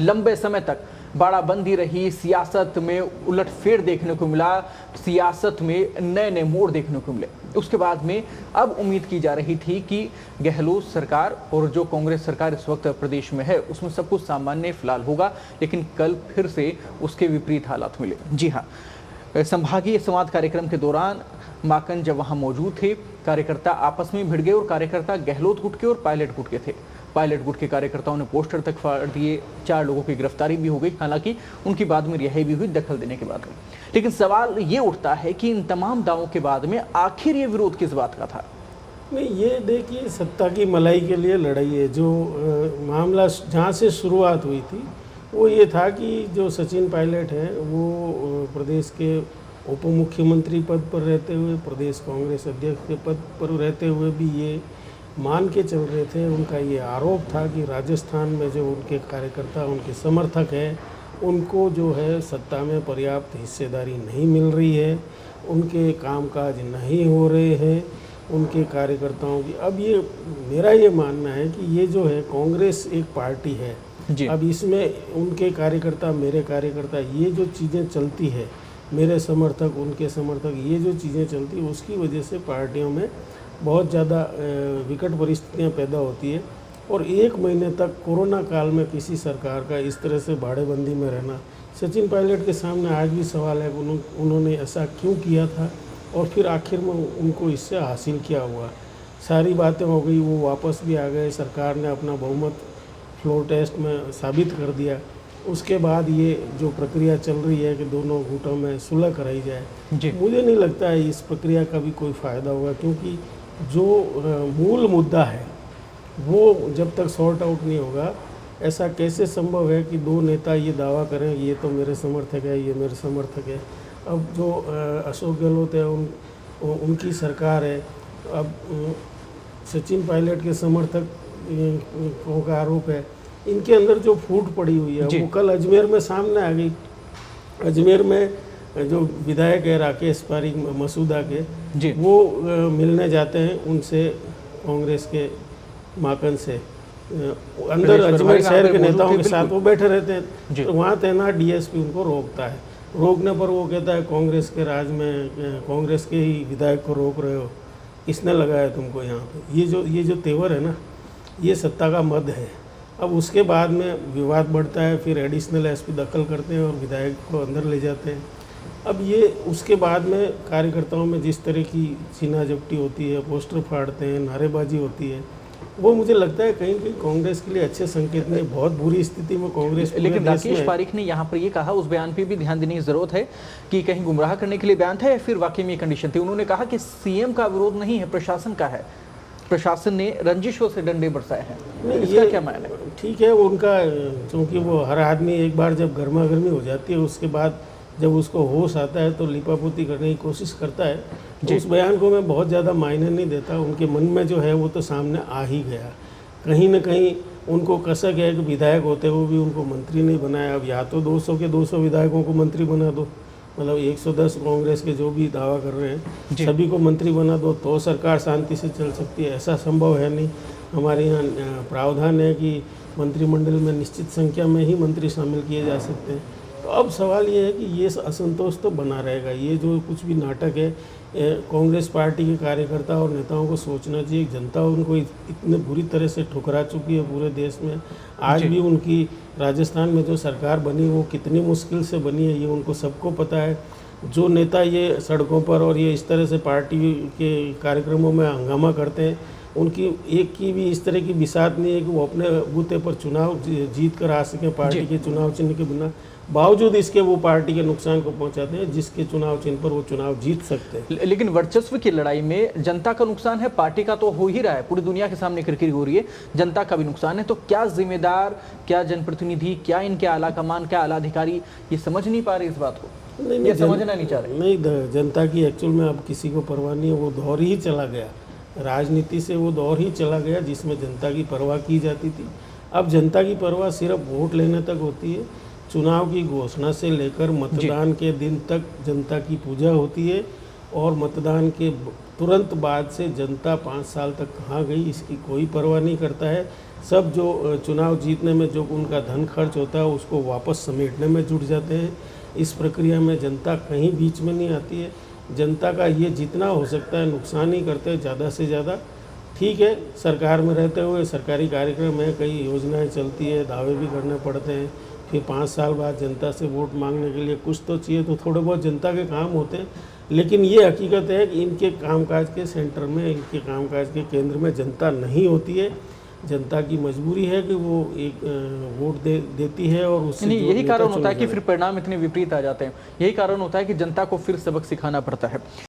लंबे समय तक बाड़ाबंदी रही, सियासत में उलटफेर देखने को मिला, सियासत में नए नए मोड़ देखने को मिले। उसके बाद में अब उम्मीद की जा रही थी कि गहलोत सरकार और जो कांग्रेस सरकार इस वक्त प्रदेश में है उसमें सब कुछ सामान्य फिलहाल होगा, लेकिन कल फिर से उसके विपरीत हालात मिले। जी हाँ, संभागीय संवाद कार्यक्रम के दौरान माकन जब वहां मौजूद थे, कार्यकर्ता आपस में भिड़ गए और कार्यकर्ता गहलोत गुट के और पायलट गुट के थे। पायलट गुट के कार्यकर्ताओं ने पोस्टर तक फाड़ दिए, 4 लोगों की गिरफ्तारी भी हो गई, हालांकि उनकी बाद में रिहाई भी हुई दखल देने के बाद में। लेकिन सवाल ये उठता है कि इन तमाम दावों के बाद में आखिर ये विरोध किस बात का था? नहीं, ये देखिए, सत्ता की मलाई के लिए लड़ाई है। जो मामला जहाँ से शुरुआत हुई थी वो ये था कि जो सचिन पायलट हैं वो प्रदेश के उप मुख्यमंत्री पद पर रहते हुए, प्रदेश कांग्रेस अध्यक्ष के पद पर रहते हुए भी ये मान के चल रहे थे। उनका ये आरोप था कि राजस्थान में जो उनके कार्यकर्ता, उनके समर्थक हैं, उनको जो है सत्ता में पर्याप्त हिस्सेदारी नहीं मिल रही है, उनके कामकाज नहीं हो रहे हैं, उनके कार्यकर्ताओं की। अब ये मेरा ये मानना है कि ये जो है कांग्रेस एक पार्टी है जी। अब इसमें उनके कार्यकर्ता, मेरे कार्यकर्ता, ये जो चीज़ें चलती है, मेरे समर्थक, उनके समर्थक, ये जो चीज़ें चलती है, उसकी वजह से पार्टियों में बहुत ज़्यादा विकट परिस्थितियाँ पैदा होती है। और 1 महीने तक कोरोना काल में किसी सरकार का इस तरह से बाड़ेबंदी में रहना, सचिन पायलट के सामने आज भी सवाल है कि उन्होंने ऐसा क्यों किया था और फिर आखिर में उनको इससे हासिल क्या हुआ। सारी बातें हो गई, वो वापस भी आ गए, सरकार ने अपना बहुमत फ्लोर टेस्ट में साबित कर दिया। उसके बाद ये जो प्रक्रिया चल रही है कि दोनों गुटों में सुलह कराई जाए, मुझे नहीं लगता है इस प्रक्रिया का भी कोई फ़ायदा होगा, क्योंकि जो मूल मुद्दा है वो जब तक सॉर्ट आउट नहीं होगा, ऐसा कैसे संभव है कि 2 नेता ये दावा करें ये तो मेरे समर्थक है, ये मेरे समर्थक है। अब जो अशोक गहलोत है उनकी सरकार है, अब सचिन पायलट के समर्थक का आरोप है, इनके अंदर जो फूट पड़ी हुई है वो कल अजमेर में सामने आ गई। अजमेर में जो विधायक है राकेश पारीक मसूदा के, वो मिलने जाते हैं उनसे, कांग्रेस के माकन से, अंदर अजमेर शहर के नेताओं के साथ वो बैठे रहते हैं। तो वहाँ तैनात डीएसपी उनको रोकता है। रोकने पर वो कहता है कांग्रेस के राज में कांग्रेस के ही विधायक को रोक रहे हो, किसने लगाया तुमको यहाँ पे। ये जो तेवर है ना, ये सत्ता का मद है। अब उसके बाद में विवाद बढ़ता है, फिर एडिशनल एसपी दखल करते हैं और विधायक को अंदर ले जाते हैं। अब ये उसके बाद में कार्यकर्ताओं में जिस तरह की छीना झपटी होती है, पोस्टर फाड़ते हैं, नारेबाजी होती है, वो मुझे लगता है कहीं कहीं कांग्रेस के लिए अच्छे संकेत नहीं। बहुत बुरी स्थिति में कांग्रेस। लेकिन राकेश पारीक ने यहाँ पर ये कहा, उस बयान पे भी ध्यान देने की जरूरत है कि कहीं गुमराह करने के लिए बयान था या फिर वाकई में कंडीशन थी। उन्होंने कहा कि सीएम का विरोध नहीं है, प्रशासन का है, प्रशासन ने रंजिशों से डंडे बरसाए हैं। इसका क्या मायने? ठीक है, उनका, क्योंकि वो हर आदमी एक बार जब गर्मा गर्मी हो जाती है, उसके बाद जब उसको होश आता है तो लिपापोती करने की कोशिश करता है। तो उस बयान को मैं बहुत ज़्यादा मायने नहीं देता। उनके मन में जो है वो तो सामने आ ही गया। कहीं ना कहीं उनको कसक है कि विधायक होते हुए भी उनको मंत्री नहीं बनाया। अब या तो 200 के 200 विधायकों को मंत्री बना दो, मतलब 110 कांग्रेस के जो भी दावा कर रहे हैं सभी को मंत्री बना दो तो सरकार शांति से चल सकती है। ऐसा संभव है नहीं। हमारे यहाँ प्रावधान है कि मंत्रिमंडल में निश्चित संख्या में ही मंत्री शामिल किए जा सकते हैं। तो अब सवाल ये है कि ये असंतोष तो बना रहेगा। ये जो कुछ भी नाटक है, कांग्रेस पार्टी के कार्यकर्ता और नेताओं को सोचना चाहिए। जनता उनको इतने बुरी तरह से ठुकरा चुकी है पूरे देश में। आज भी उनकी राजस्थान में जो सरकार बनी वो कितनी मुश्किल से बनी है ये उनको सबको पता है। जो नेता ये सड़कों पर और ये इस तरह से पार्टी के कार्यक्रमों में हंगामा करते हैं, उनकी एक की भी इस तरह की बिसात नहीं है कि वो अपने बूते पर चुनाव जीत कर आ सकें पार्टी के चुनाव चिन्ह के बिना। बावजूद इसके वो पार्टी के नुकसान को पहुंचाते हैं जिसके चुनाव चिन्ह पर वो चुनाव जीत सकते हैं। लेकिन वर्चस्व की लड़ाई में जनता का नुकसान है, पार्टी का तो हो ही रहा है, पूरी दुनिया के सामने किरकिरी हो रही है, जनता का भी नुकसान है। तो क्या जिम्मेदार, क्या जनप्रतिनिधि, क्या इनके आला कमान, क्या आला अधिकारी ये समझ नहीं पा रहे इस बात को? नहीं, समझना नहीं चाह रहे। नहीं, जनता की एक्चुअल में अब किसी को परवाह नहीं है। वो दौर ही चला गया, राजनीति से वो दौर ही चला गया जिसमें जनता की परवाह की जाती थी। अब जनता की परवाह सिर्फ वोट लेने तक होती है। चुनाव की घोषणा से लेकर मतदान के दिन तक जनता की पूजा होती है और मतदान के तुरंत बाद से जनता 5 साल तक कहाँ गई इसकी कोई परवाह नहीं करता है। सब जो चुनाव जीतने में जो उनका धन खर्च होता है उसको वापस समेटने में जुट जाते हैं। इस प्रक्रिया में जनता कहीं बीच में नहीं आती है। जनता का ये जितना हो सकता है नुकसान ही करते हैं ज़्यादा से ज़्यादा। ठीक है, सरकार में रहते हुए सरकारी कार्यक्रम है, कई योजनाएं चलती है, दावे भी करने पड़ते हैं, फिर 5 साल बाद जनता से वोट मांगने के लिए कुछ तो चाहिए, तो थोड़े बहुत जनता के काम होते हैं। लेकिन ये हकीकत है कि इनके कामकाज के सेंटर में, इनके कामकाज के केंद्र में जनता नहीं होती है। जनता की मजबूरी है कि वो एक वोट देती है और उससे नहीं, जो यही नेता कारण होता है चुना कि जाए। फिर परिणाम इतने विपरीत आ जाते हैं। यही कारण होता है कि जनता को फिर सबक सिखाना पड़ता है।